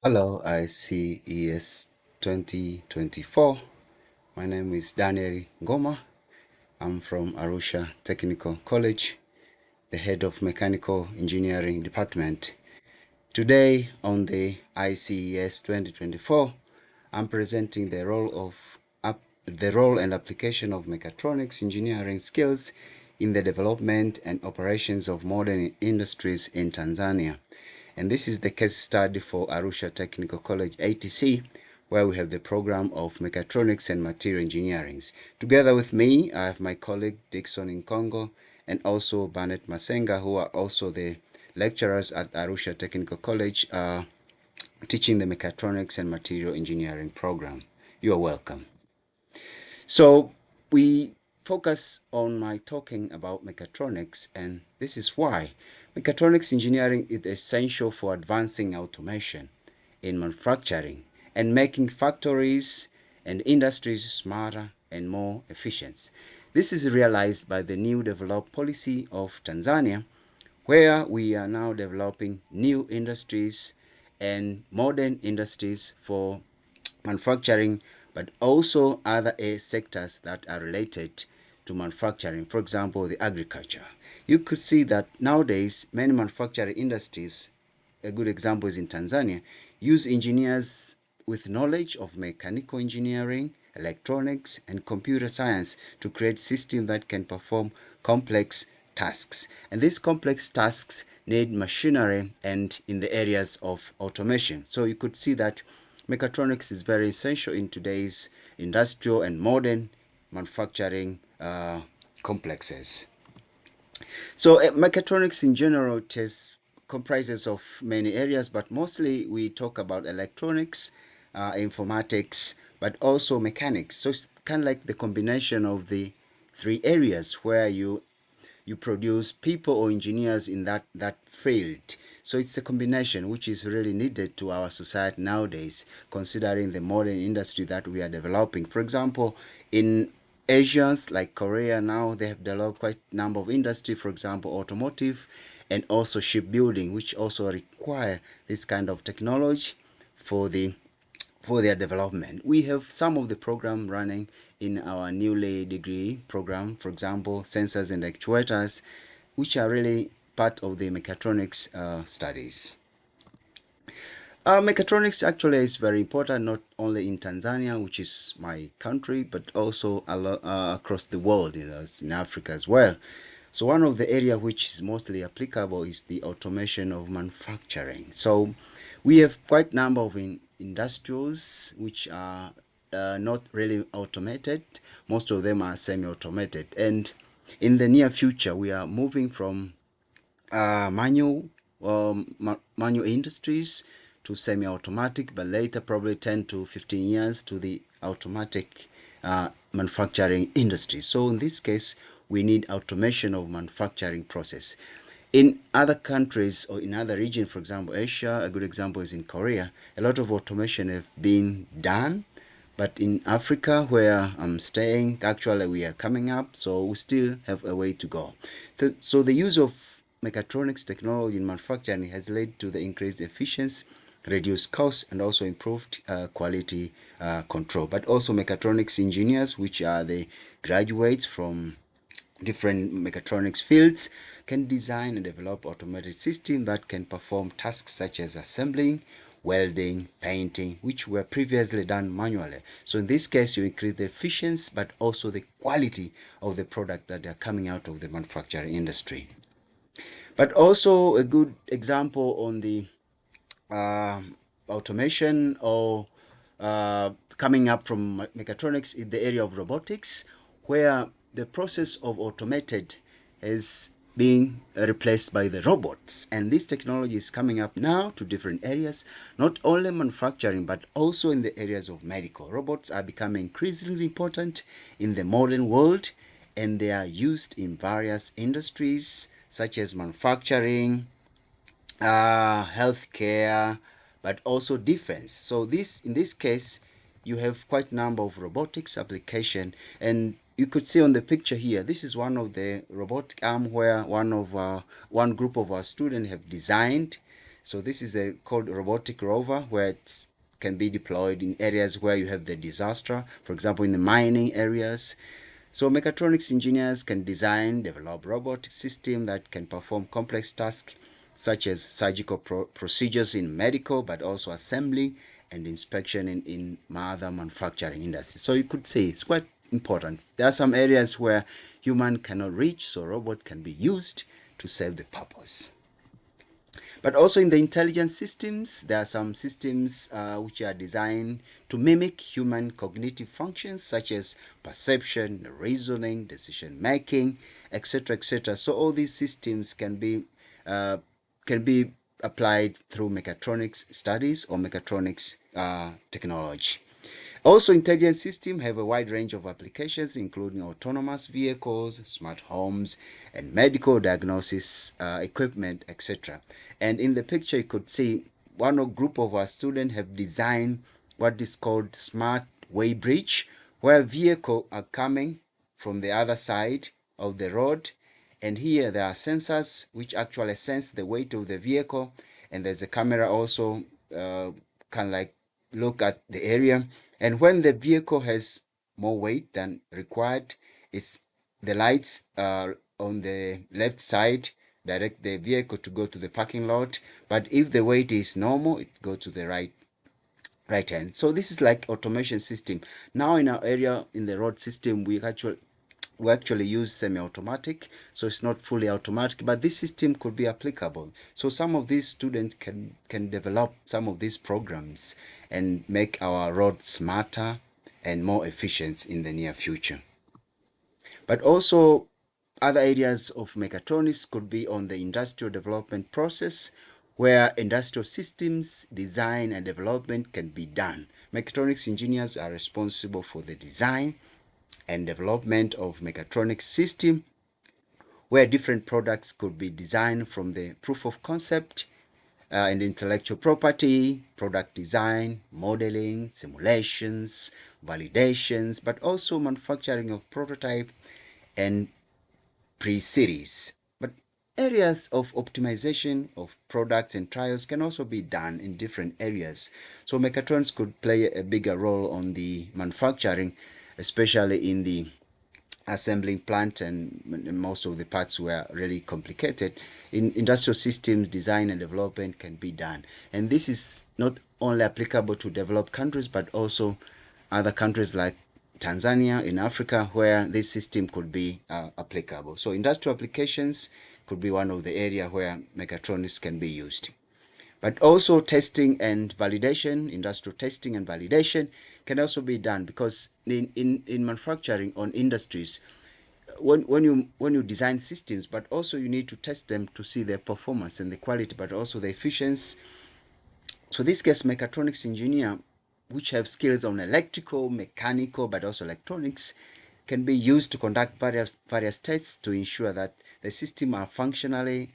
Hello, ICES 2024. My name is Daniel Ngoma. I'm from Arusha Technical College, the head of Mechanical Engineering Department. Today on the ICES 2024, I'm presenting the role and application of mechatronics engineering skills in the development and operations of modern industries in Tanzania. And this is the case study for Arusha Technical College ATC, where we have the program of mechatronics and material engineering. Together with me, I have my colleague Dixon Nkongo and also Barnett Masenga, who are also the lecturers at Arusha Technical College, teaching the mechatronics and material engineering program. You are welcome. So we focus on my talking about mechatronics, and this is why mechatronics engineering is essential for advancing automation in manufacturing and making factories and industries smarter and more efficient. This is realized by the new developed policy of Tanzania, where we are now developing new industries and modern industries for manufacturing, but also other sectors that are related to manufacturing. For example, the agriculture. You could see that nowadays many manufacturing industries, a good example is in Tanzania, use engineers with knowledge of mechanical engineering, electronics, and computer science to create systems that can perform complex tasks. And these complex tasks need machinery and in the areas of automation. So you could see that mechatronics is very essential in today's industrial and modern manufacturing complexes. So mechatronics in general comprises of many areas, but mostly we talk about electronics, informatics, but also mechanics. So it's kind of like the combination of the three areas where you produce people or engineers in that field. So it's a combination which is really needed to our society nowadays, considering the modern industry that we are developing. For example, in Asians like Korea now, they have developed quite a number of industry, for example, automotive and also shipbuilding, which also require this kind of technology for their development. We have some of the program running in our newly degree program, for example, sensors and actuators, which are really part of the mechatronics studies. Mechatronics actually is very important, not only in Tanzania, which is my country, but also across the world, in Africa as well. So one of the area which is mostly applicable is the automation of manufacturing. So we have quite a number of industrials which are not really automated. Most of them are semi-automated. And in the near future, we are moving from manual industries to semi-automatic, but later probably 10 to 15 years to the automatic manufacturing industry. So in this case, we need automation of manufacturing process. In other countries or in other regions, for example, Asia, a good example is in Korea, a lot of automation have been done. But in Africa, where I'm staying, actually we are coming up, so we still have a way to go. So the use of mechatronics technology in manufacturing has led to the increased efficiency, reduced costs, and also improved quality control. But also mechatronics engineers, which are the graduates from different mechatronics fields, can design and develop automated systems that can perform tasks such as assembling, welding, painting, which were previously done manually. So in this case, you increase the efficiency, but also the quality of the product that are coming out of the manufacturing industry. But also a good example on the uh, automation or coming up from mechatronics in the area of robotics, where the process of automated is being replaced by the robots. And this technology is coming up now to different areas, not only manufacturing, but also in the areas of medical. Robots are becoming increasingly important in the modern world, and they are used in various industries such as manufacturing, healthcare, but also defense. So this, in this case, you have quite a number of robotics application, and you could see on the picture here, this is one of the robotic arm where one group of our students have designed. So this is a called robotic rover, where it can be deployed in areas where you have the disaster, for example, in the mining areas. So mechatronics engineers can design, develop robotic systems that can perform complex tasks such as surgical procedures in medical, but also assembly and inspection in other manufacturing industries. So you could say it's quite important. There are some areas where human cannot reach, so robot can be used to serve the purpose. But also in the intelligence systems, there are some systems which are designed to mimic human cognitive functions such as perception, reasoning, decision making, etc., etc. So all these systems uh, can be applied through mechatronics studies or mechatronics technology. Also, intelligent systems have a wide range of applications, including autonomous vehicles, smart homes, and medical diagnosis equipment, etc. And in the picture, you could see group of our students have designed what is called smart way bridge, where vehicles are coming from the other side of the road, and here there are sensors which actually sense the weight of the vehicle, and there's a camera also can like look at the area, and when the vehicle has more weight than required, it's the lights on the left side direct the vehicle to go to the parking lot, but if the weight is normal, it go to the right hand. So this is like automation system. Now in our area in the road system, we actually use semi-automatic, so it's not fully automatic, but this system could be applicable. So some of these students can develop some of these programs and make our road smarter and more efficient in the near future. But also other areas of mechatronics could be on the industrial development process, where industrial systems design and development can be done. Mechatronics engineers are responsible for the design and development of mechatronics system, where different products could be designed from the proof of concept and intellectual property, product design, modeling, simulations, validations, but also manufacturing of prototype and pre-series. But areas of optimization of products and trials can also be done in different areas. So mechatronics could play a bigger role on the manufacturing, especially in the assembling plant, and most of the parts were really complicated. In industrial systems, design and development can be done, and this is not only applicable to developed countries but also other countries like Tanzania in Africa, where this system could be applicable. So industrial applications could be one of the area where mechatronics can be used. But also testing and validation, industrial testing and validation can also be done, because in manufacturing on industries, when you design systems, but also you need to test them to see their performance and the quality, but also the efficiency. So this case, mechatronics engineer, which have skills on electrical, mechanical, but also electronics, can be used to conduct various tests to ensure that the system are functioning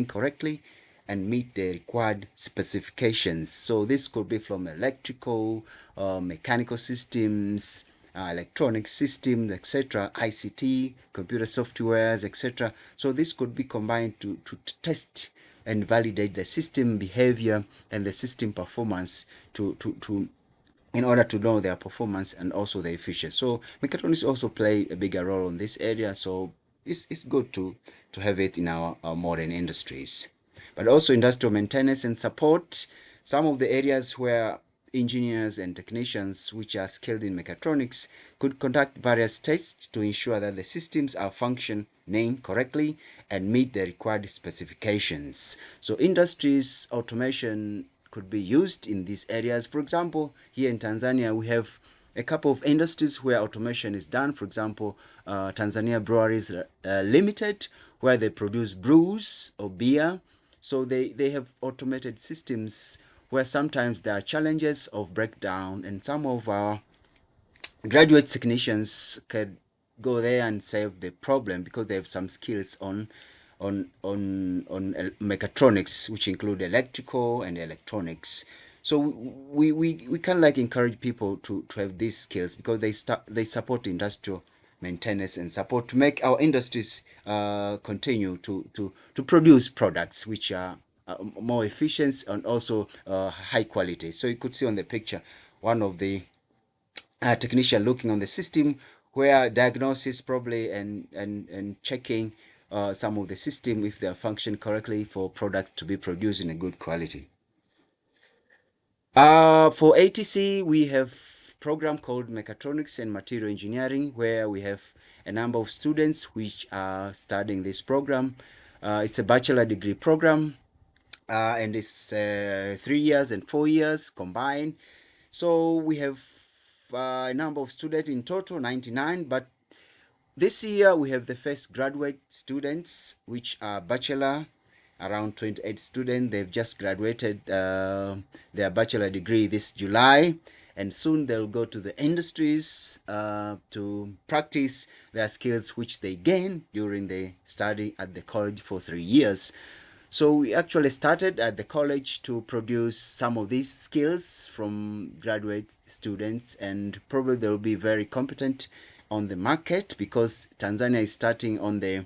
correctly and meet the required specifications. So this could be from electrical, mechanical systems, electronic systems, etc., ICT, computer softwares, etc. So this could be combined to test and validate the system behavior and the system performance to in order to know their performance and also the efficiency. So mechatronics also play a bigger role in this area. So it's good to have it in our modern industries. But also industrial maintenance and support, some of the areas where engineers and technicians which are skilled in mechatronics could conduct various tests to ensure that the systems are functioning correctly and meet the required specifications. So industries automation could be used in these areas. For example, here in Tanzania, we have a couple of industries where automation is done. For example, Tanzania Breweries Limited, where they produce brews or beer. So they have automated systems where sometimes there are challenges of breakdown, and some of our graduate technicians can go there and solve the problem because they have some skills on mechatronics, which include electrical and electronics. So we can like encourage people to have these skills, because they support industrial maintenance and support to make our industries continue to produce products which are more efficient and also high quality. So you could see on the picture one of the technician looking on the system, where diagnosis probably and checking some of the system if they are function correctly for products to be produced in a good quality. For ATC, we have program called Mechatronics and Material Engineering, where we have a number of students which are studying this program. It's a bachelor degree program, and it's 3 years and 4 years combined. So we have a number of students in total, 99, but this year we have the first graduate students, which are bachelor, around 28 students. They've just graduated their bachelor degree this July, and soon they'll go to the industries to practice their skills which they gain during the study at the college for 3 years. So we actually started at the college to produce some of these skills from graduate students, and probably they'll be very competent on the market, because Tanzania is starting on the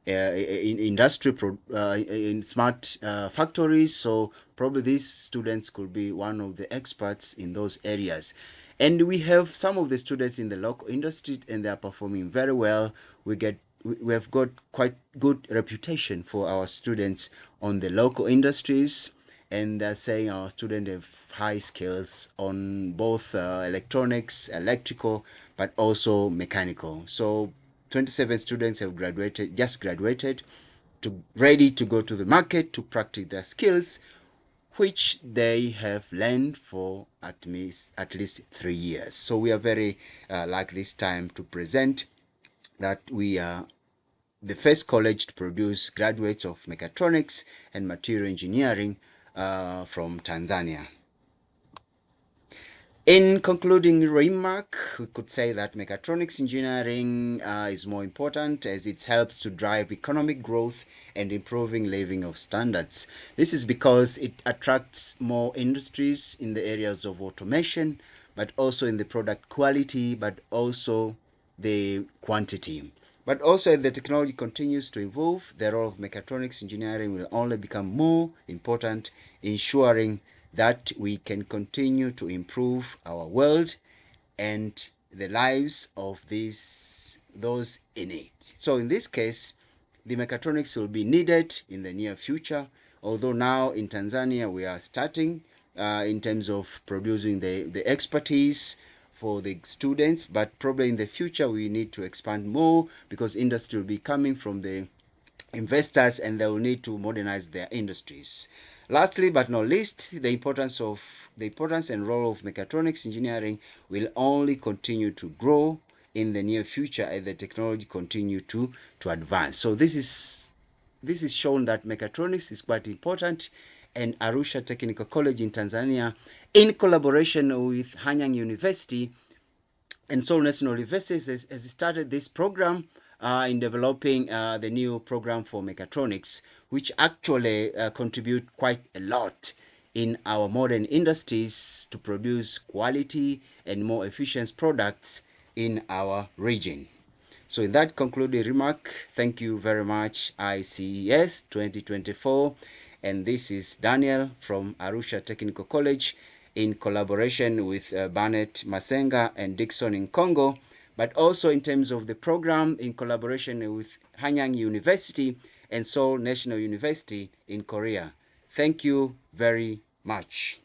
in industry in smart factories. So probably these students could be one of the experts in those areas. And we have some of the students in the local industry, and they are performing very well. We have got quite good reputation for our students on the local industries, and they're saying our students have high skills on both electronics, electrical, but also mechanical. So 27 students have just graduated, ready to go to the market to practice their skills, which they have learned for at least 3 years. So we are very like this time to present that we are the first college to produce graduates of mechatronics and material engineering from Tanzania. In concluding remark, we could say that mechatronics engineering is more important, as it helps to drive economic growth and improving living of standards. This is because it attracts more industries in the areas of automation, but also in the product quality, but also the quantity. But also, as the technology continues to evolve, the role of mechatronics engineering will only become more important, ensuring that we can continue to improve our world and the lives of those in it. So in this case, the mechatronics will be needed in the near future, although now in Tanzania we are starting in terms of producing the expertise for the students, but probably in the future we need to expand more, because industry will be coming from the investors, and they will need to modernize their industries. Lastly but not least, the importance and role of mechatronics engineering will only continue to grow in the near future as the technology continue to advance. So this is shown that mechatronics is quite important, and Arusha Technical College in Tanzania, in collaboration with Hanyang University and Seoul National University, has started this program in developing the new program for mechatronics, which actually contribute quite a lot in our modern industries to produce quality and more efficient products in our region. So in that concluding remark, thank you very much, ICES 2024. And this is Daniel from Arusha Technical College in collaboration with Barnett Masenga and Dixon in Congo, but also in terms of the program in collaboration with Hanyang University and Seoul National University in Korea. Thank you very much.